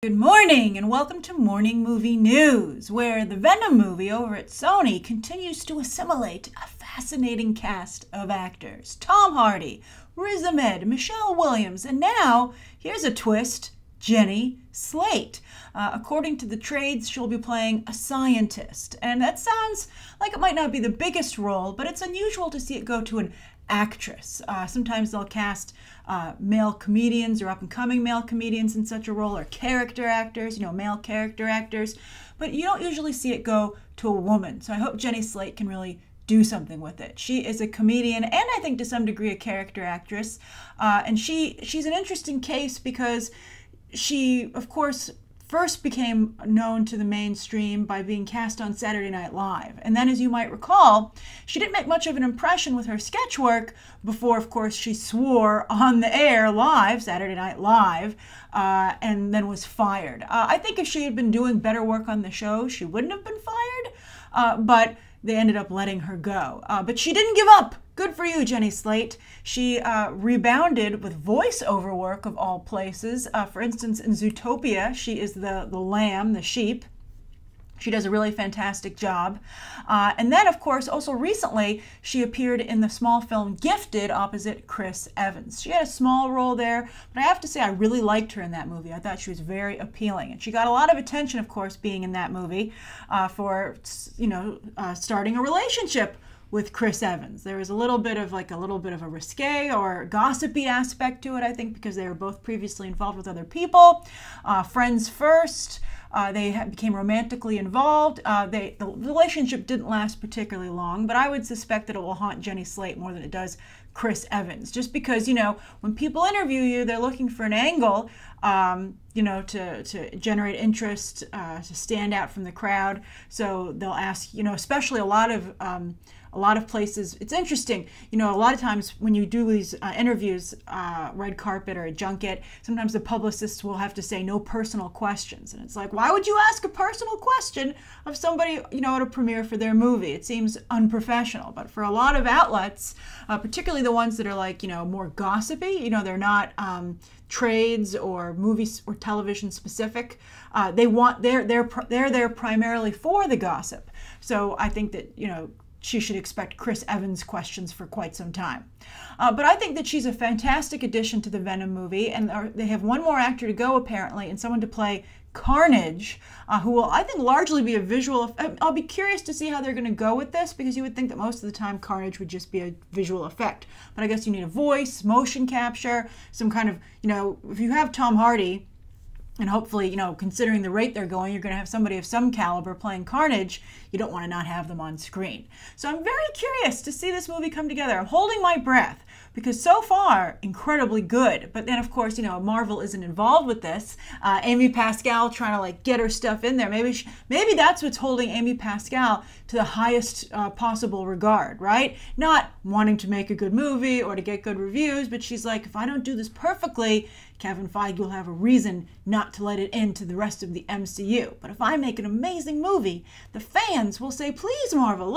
Good morning and welcome to Morning Movie News, where the Venom movie over at Sony continues to assimilate a fascinating cast of actors. Tom Hardy, Riz Ahmed, Michelle Williams, and now, here's a twist, Jenny Slate. According to the trades, she'll be playing a scientist. And that sounds like it might not be the biggest role, but it's unusual to see it go to an actress. Sometimes they'll cast male comedians or up-and-coming male comedians in such a role, or character actors, male character actors, but you don't usually see it go to a woman. So I hope Jenny Slate can really do something with it. She is a comedian and I think to some degree a character actress, and she's an interesting case because she, of course, first became known to the mainstream by being cast on Saturday Night Live. And then, as you might recall, she didn't make much of an impression with her sketch work before, of course, she swore on the air live, Saturday Night Live, and then was fired. I think if she had been doing better work on the show, she wouldn't have been fired, but they ended up letting her go. But she didn't give up. Good for you, Jenny Slate. She rebounded with voiceover work of all places. For instance, in Zootopia, she is the lamb, the sheep. She does a really fantastic job. And then, of course, also recently, she appeared in the small film Gifted opposite Chris Evans. She had a small role there, but I have to say I really liked her in that movie. I thought she was very appealing. And she got a lot of attention, of course, being in that movie for, starting a relationship with Chris Evans. There was a little bit of a risque or gossipy aspect to it, I think, because they were both previously involved with other people. Friends first. They became romantically involved. The relationship didn't last particularly long, but I would suspect that it will haunt Jenny Slate more than it does Chris Evans. Just because, when people interview you, they're looking for an angle, to generate interest, to stand out from the crowd. So they'll ask, especially a lot of places. It's interesting, a lot of times when you do these interviews, red carpet or a junket, sometimes the publicists will have to say no personal questions. And it's like, why would you ask a personal question of somebody, at a premiere for their movie? It seems unprofessional. But for a lot of outlets, particularly the ones that are more gossipy, they're not trades or movies or television specific, they're there primarily for the gossip. So I think that, she should expect Chris Evans questions for quite some time. But I think that she's a fantastic addition to the Venom movie, and they have one more actor to go, apparently, and someone to play Carnage, who will, I think, largely be a visual. I'll be curious to see how they're going to go with this, because you would think that most of the time Carnage would just be a visual effect. But I guess you need a voice, motion capture, some kind of, if you have Tom Hardy, and hopefully, considering the rate they're going, you're going to have somebody of some caliber playing Carnage. You don't want to not have them on screen. So I'm very curious to see this movie come together. I'm holding my breath because so far, incredibly good. But then, of course, Marvel isn't involved with this. Amy Pascal trying to get her stuff in there. Maybe that's what's holding Amy Pascal to the highest possible regard, right? Not wanting to make a good movie or to get good reviews, but she's like, if I don't do this perfectly, Kevin Feige will have a reason not to let it into the rest of the MCU. But if I make an amazing movie, the fans will say, please, Marvel,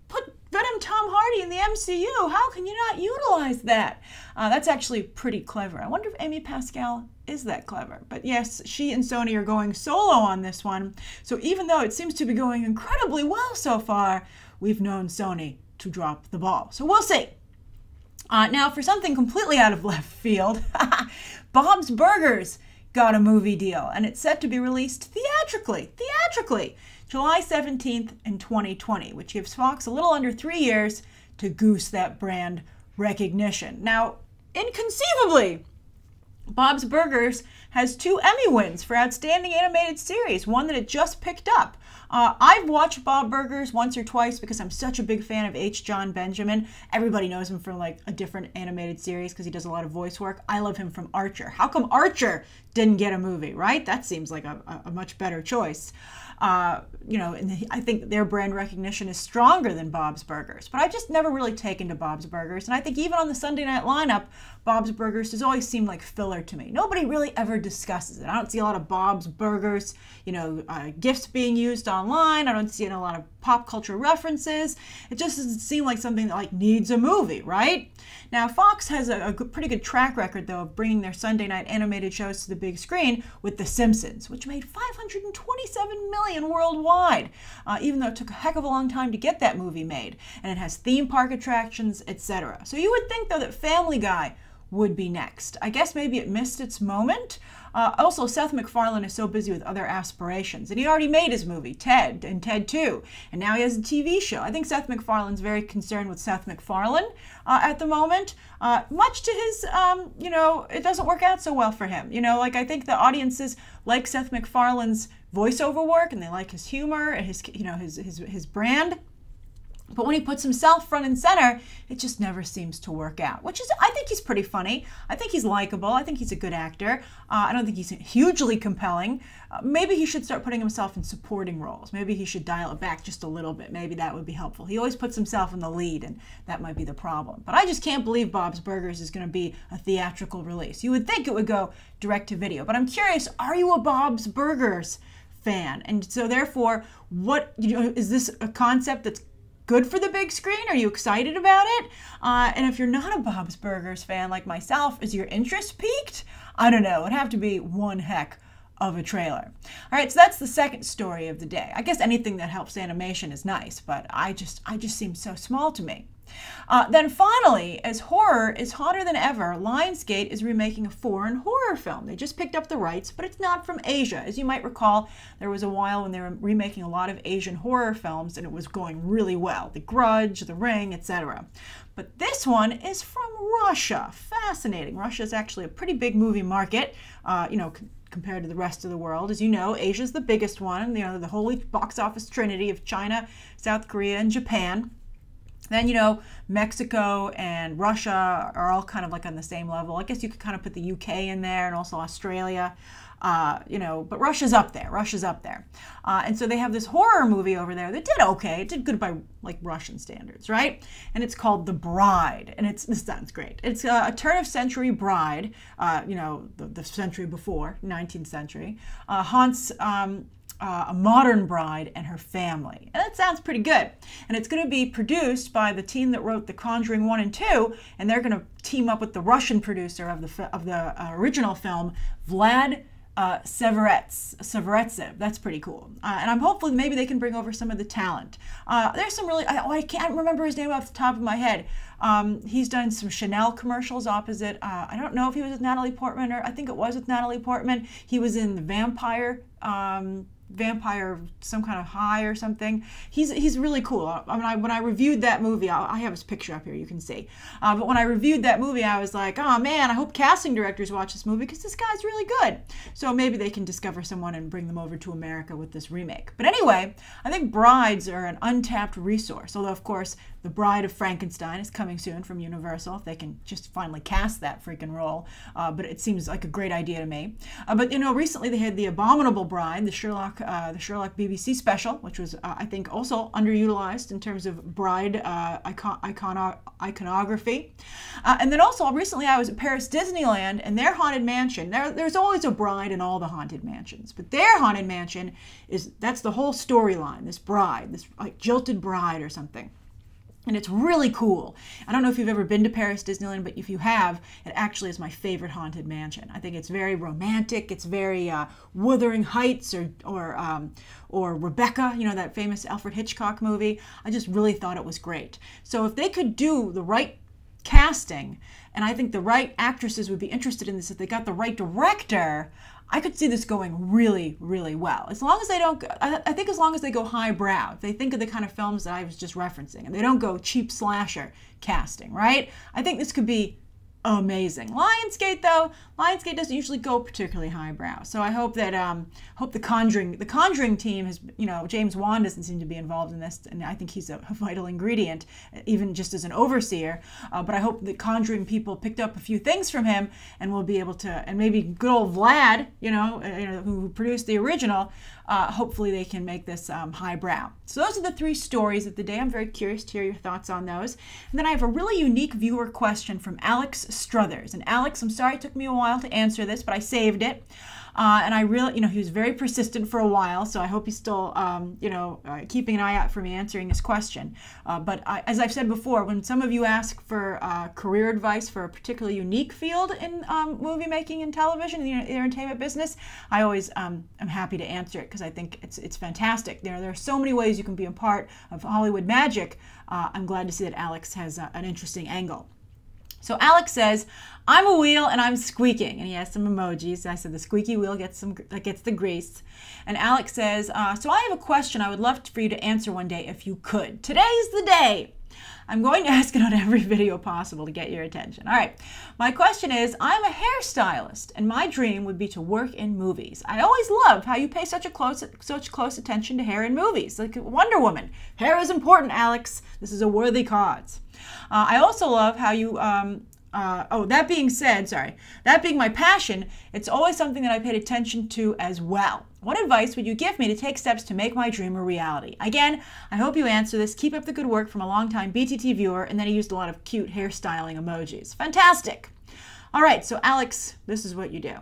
put Venom Tom Hardy in the MCU. How can you not utilize that? That's actually pretty clever. I wonder if Amy Pascal is that clever. But yes, she and Sony are going solo on this one. So even though it seems to be going incredibly well so far, we've known Sony to drop the ball. So we'll see. Now, for something completely out of left field, Bob's Burgers got a movie deal, and it's set to be released theatrically, July 17th in 2020, which gives Fox a little under 3 years to goose that brand recognition. Now, inconceivably, Bob's Burgers has 2 Emmy wins for Outstanding Animated Series, one that it just picked up. I've watched Bob Burgers once or twice because I'm such a big fan of H. Jon Benjamin. Everybody knows him from a different animated series because he does a lot of voice work. I love him from Archer. How come Archer didn't get a movie, right? That seems like a much better choice. And I think their brand recognition is stronger than Bob's Burgers. But I've just never really taken to Bob's Burgers. And I think even on the Sunday night lineup, Bob's Burgers has always seemed like filler to me. Nobody really ever discusses it. I don't see a lot of Bob's Burgers, gifts being used online. I don't see a lot of pop culture references. It just doesn't seem like something that needs a movie, right? Now, Fox has a pretty good track record, though, of bringing their Sunday night animated shows to the big screen with The Simpsons, which made $527 million worldwide, even though it took a heck of a long time to get that movie made. And it has theme park attractions, etc. So you would think, though, that Family Guy would be next. I guess maybe it missed its moment. Also, Seth MacFarlane is so busy with other aspirations, and he already made his movie, Ted, and Ted 2, and now he has a TV show. I think Seth MacFarlane's very concerned with Seth MacFarlane at the moment, much to his, it doesn't work out so well for him. I think the audiences like Seth MacFarlane's voiceover work, and they like his humor and his brand. But when he puts himself front and center, it just never seems to work out, I think he's pretty funny. I think he's likable. I think he's a good actor. I don't think he's hugely compelling. Maybe he should start putting himself in supporting roles. Maybe he should dial it back just a little bit. Maybe that would be helpful. He always puts himself in the lead, and that might be the problem. But I just can't believe Bob's Burgers is going to be a theatrical release. You would think it would go direct to video. But I'm curious, are you a Bob's Burgers fan? And so therefore, is this a concept that's good for the big screen? Are you excited about it? And if you're not a Bob's Burgers fan like myself, is your interest piqued? I don't know. It'd have to be one heck of a trailer. All right, so that's the second story of the day. I guess anything that helps animation is nice, but I just seem so small to me. Then finally, as horror is hotter than ever, Lionsgate is remaking a foreign horror film. They just picked up the rights, but it's not from Asia. As you might recall, there was a while when they were remaking a lot of Asian horror films, and it was going really well. The Grudge, The Ring, etc. But this one is from Russia. Fascinating. Russia is actually a pretty big movie market, compared to the rest of the world. As you know, Asia's the biggest one, the holy box office trinity of China, South Korea, and Japan. Then, Mexico and Russia are all kind of on the same level. I guess you could kind of put the UK in there, and also Australia, but Russia's up there. And so they have this horror movie over there that did okay. It did good by Russian standards, right? And it's called The Bride, and this sounds great. It's a turn-of-century bride, the century before, 19th century, haunts a modern bride and her family. And that sounds pretty good. And it's going to be produced by the team that wrote The Conjuring 1 and 2, and they're going to team up with the Russian producer of the original film, Vlad Severetsev. That's pretty cool. And I'm hopeful maybe they can bring over some of the talent. There's some really, I can't remember his name off the top of my head. He's done some Chanel commercials opposite. I don't know if he was with Natalie Portman, or I think it was with Natalie Portman. He was in the Vampire, some kind of high or something. He's really cool. When I reviewed that movie, I have his picture up here, you can see. But when I reviewed that movie, I was like, oh man, I hope casting directors watch this movie because this guy's really good. So maybe they can discover someone and bring them over to America with this remake. But anyway, I think brides are an untapped resource. Although, of course, The Bride of Frankenstein is coming soon from Universal, if they can just finally cast that freaking role. But it seems like a great idea to me. But recently they had The Abominable Bride, the Sherlock BBC special, which was, I think, also underutilized in terms of bride iconography. And then also, recently I was at Paris Disneyland, and their Haunted Mansion, there's always a bride in all the Haunted Mansions, but their Haunted Mansion that's the whole storyline, this bride, this jilted bride or something. And it's really cool. I don't know if you've ever been to Paris Disneyland, but if you have, it actually is my favorite Haunted Mansion. I think it's very romantic. It's very Wuthering Heights or Rebecca, that famous Alfred Hitchcock movie. I just really thought it was great. So if they could do the right casting, and I think the right actresses would be interested in this, if they got the right director, I could see this going really, really well. As long as they don't, I think as long as they go highbrow, if they think of the kind of films that I was just referencing, and they don't go cheap slasher casting, right? I think this could be amazing. Lionsgate, though, Lionsgate doesn't usually go particularly highbrow. So I hope that the Conjuring team has, James Wan doesn't seem to be involved in this, and I think he's a vital ingredient, even just as an overseer. But I hope the Conjuring people picked up a few things from him, and will be able to, and maybe good old Vlad, who produced the original. Hopefully they can make this highbrow. So those are the three stories of the day. I'm very curious to hear your thoughts on those. And then I have a really unique viewer question from Alex Struthers. And Alex, I'm sorry it took me a while to answer this, but I saved it. And I really, he was very persistent for a while, so I hope he's still, keeping an eye out for me answering this question. But as I've said before, when some of you ask for career advice for a particularly unique field in movie making and television, the entertainment business, I always am happy to answer it because I think it's fantastic. There are so many ways you can be a part of Hollywood magic. I'm glad to see that Alex has an interesting angle. So Alex says, I'm a wheel and I'm squeaking. And he has some emojis. I said the squeaky wheel gets the grease. And Alex says, so I have a question I would love for you to answer one day if you could. Today's the day. I'm going to ask it on every video possible to get your attention. All right. My question is, I'm a hairstylist and my dream would be to work in movies. I always love how you pay such close attention to hair in movies. Like Wonder Woman. Hair is important, Alex. This is a worthy cause. I also love how you, that being my passion, it's always something that I paid attention to as well. What advice would you give me to take steps to make my dream a reality? Again, I hope you answer this. Keep up the good work from a longtime BTT viewer, and then he used a lot of cute hairstyling emojis. Fantastic. All right, so Alex, this is what you do.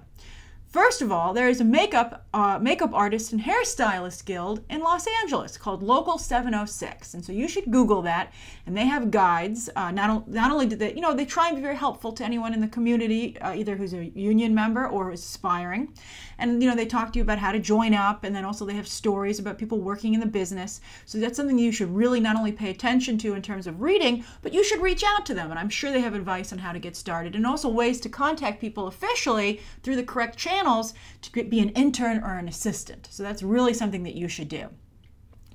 First of all, there is a makeup artist and hairstylist guild in Los Angeles called Local 706, and so you should Google that. And they have guides. Not only do they, they try and be very helpful to anyone in the community, either who's a union member or is aspiring. And they talk to you about how to join up, and then also they have stories about people working in the business. So that's something you should really not only pay attention to in terms of reading, but you should reach out to them. And I'm sure they have advice on how to get started, and also ways to contact people officially through the correct channels to be an intern or an assistant. So that's really something that you should do.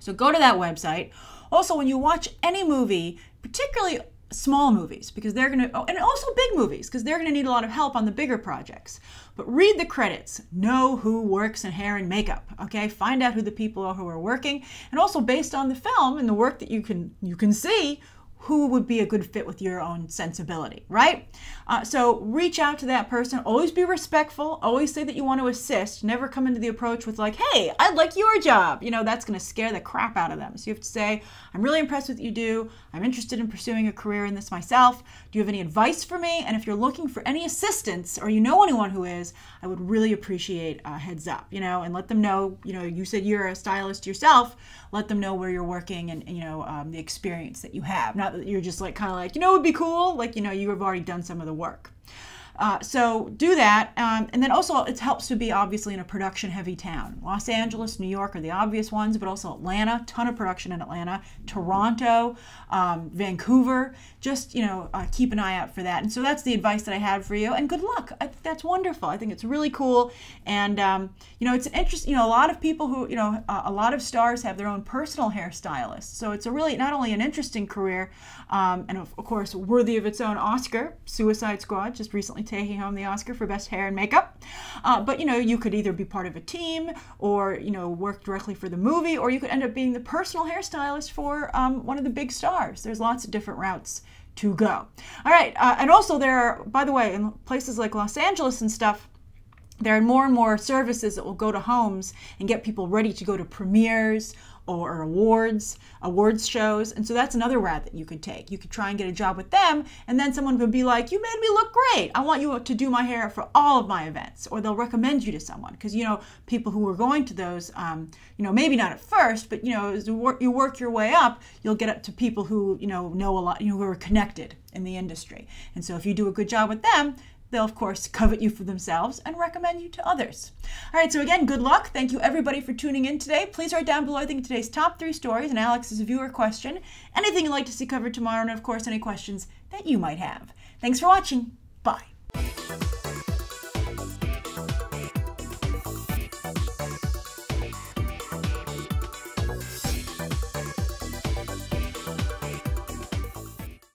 So go to that website. Also, when you watch any movie, particularly small movies, because they're going to, and also big movies, because they're going to need a lot of help on the bigger projects. But read the credits. Know who works in hair and makeup, okay? Find out who the people are who are working, and also based on the film and the work that you can see, who would be a good fit with your own sensibility, right? So reach out to that person. Always be respectful. Always say that you want to assist. Never come into the approach with like, hey, I'd like your job. That's going to scare the crap out of them. So you have to say, I'm really impressed with what you do. I'm interested in pursuing a career in this myself. Do you have any advice for me? And if you're looking for any assistance or you know anyone who is, I would really appreciate a heads up, and let them know, you said you're a stylist yourself. Let them know where you're working and, the experience that you have. Not that you're just like, kind of like, it would be cool. Like, you have already done some of the work. So do that. And then also it helps to be obviously in a production heavy town. Los Angeles, New York are the obvious ones, but also Atlanta, ton of production in Atlanta, Toronto, Vancouver. Just, keep an eye out for that. And so that's the advice that I have for you. And good luck. I think that's wonderful. I think it's really cool. And, it's an interest, a lot of people who, a lot of stars have their own personal hairstylists. So it's a really, not only an interesting career, and of course, worthy of its own Oscar. Suicide Squad just recently taking home the Oscar for best hair and makeup. But, you could either be part of a team or, work directly for the movie, or you could end up being the personal hairstylist for one of the big stars. There's lots of different routes to go. All right. And also there are, by the way, in places like Los Angeles and stuff, there are more and more services that will go to homes and get people ready to go to premieres or awards shows. And so that's another route that you could take. You could try and get a job with them, and then someone would be like, you made me look great. I want you to do my hair for all of my events. Or they'll recommend you to someone. Because, people who are going to those, maybe not at first, but, as you work your way up, you'll get up to people who, know a lot, who are connected in the industry. And so if you do a good job with them, they'll, of course, covet you for themselves and recommend you to others. All right, so again, good luck. Thank you, everybody, for tuning in today. Please write down below, I think, today's top 3 stories and Alex's viewer question, anything you'd like to see covered tomorrow, and, of course, any questions that you might have. Thanks for watching. Bye.